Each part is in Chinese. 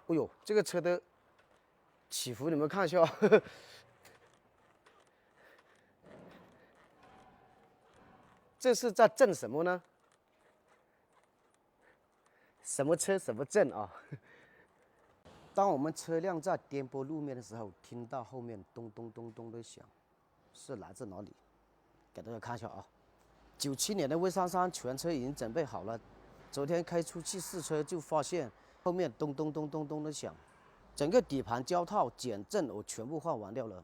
哎呦，这个车的起伏你们看一下，这是在震什么呢？什么车什么震啊？当我们车辆在颠簸路面的时候，听到后面咚咚咚咚的响，是来自哪里？给大家看一下啊。97年的V33全车已经准备好了，昨天开出去试车就发现后面咚咚咚咚咚的响，整个底盘胶套减震我全部换完掉了，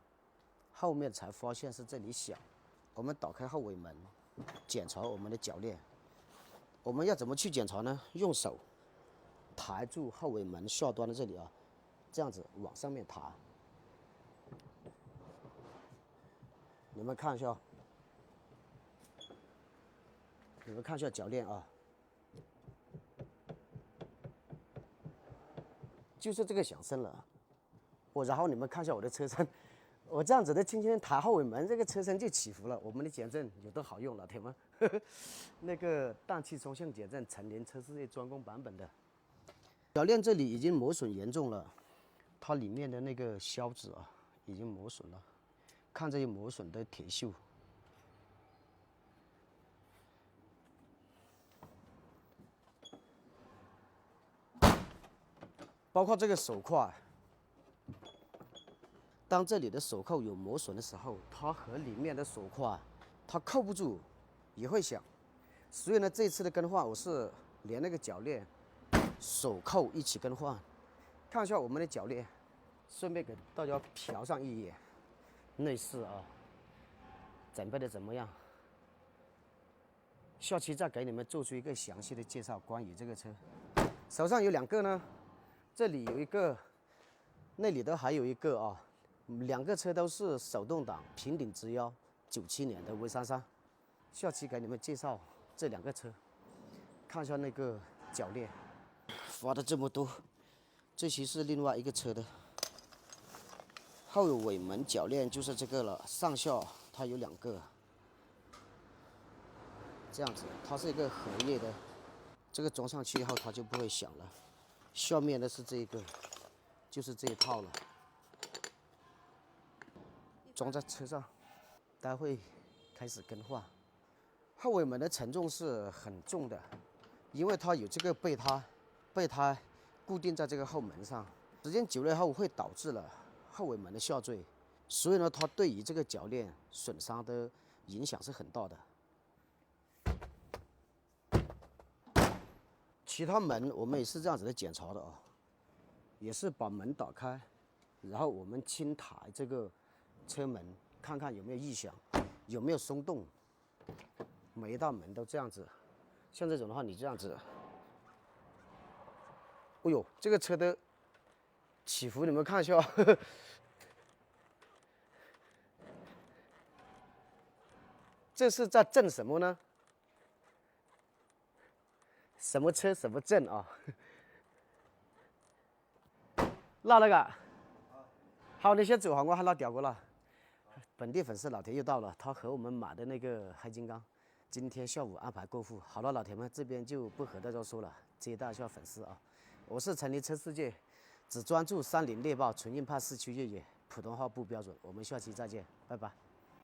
后面才发现是这里响。我们打开后尾门，检查我们的铰链。我们要怎么去检查呢？用手抬住后尾门下端的这里啊，这样子往上面抬。你们看一下，你们看一下铰链啊，就是这个响声了。然后你们看一下我的车身，我这样子的轻轻抬后尾门，这个车身就起伏了。我们的减震有多好用，老铁们，那个氮气双向减震，成年车世界专供版本的。铰链这里已经磨损严重了，它里面的那个销子啊已经磨损了，看这些磨损的铁锈。包括这个手块，当这里的手扣有磨损的时候，它和里面的手块它扣不住，也会响。所以呢，这次的更换我是连那个铰链、手扣一起更换。看一下我们的铰链，顺便给大家瞟上一眼内饰啊，准备的怎么样？下期再给你们做出一个详细的介绍，关于这个车。手上有2个呢，这里有一个，那里头还有一个啊。2个车都是手动挡平顶直腰，97年的V33。下期给你们介绍这2个车，看一下那个铰链。发的这么多，这期是另外一个车的。后尾门铰链就是这个了，上下它有2个，这样子，它是一个合页的，这个装上去以后它就不会响了。下面的是这个，就是这一套了。装在车上，待会开始更换。后尾门的承重是很重的，因为它有这个备胎固定在这个后门上，时间久了后会导致了后尾门的下坠，所以呢，它对于这个铰链损伤的影响是很大的。其他门我们也是这样子的检查的啊，也是把门打开，然后我们轻抬这个车门，看看有没有异响，有没有松动。每一道门都这样子，像这种的话，你这样子，哎呦，这个车的起伏你们看一下，这是在震什么呢？什么车什么震啊？那个，好，你先走哈，我喊他调过来。本地粉丝老铁又到了，他和我们买的那个黑金刚，今天下午安排过户。好了，老铁们，这边就不和大家说了，接待一下粉丝啊。我是成林车世界，只专注山林猎豹、纯硬派市区越野，普通话不标准。我们下期再见，拜拜。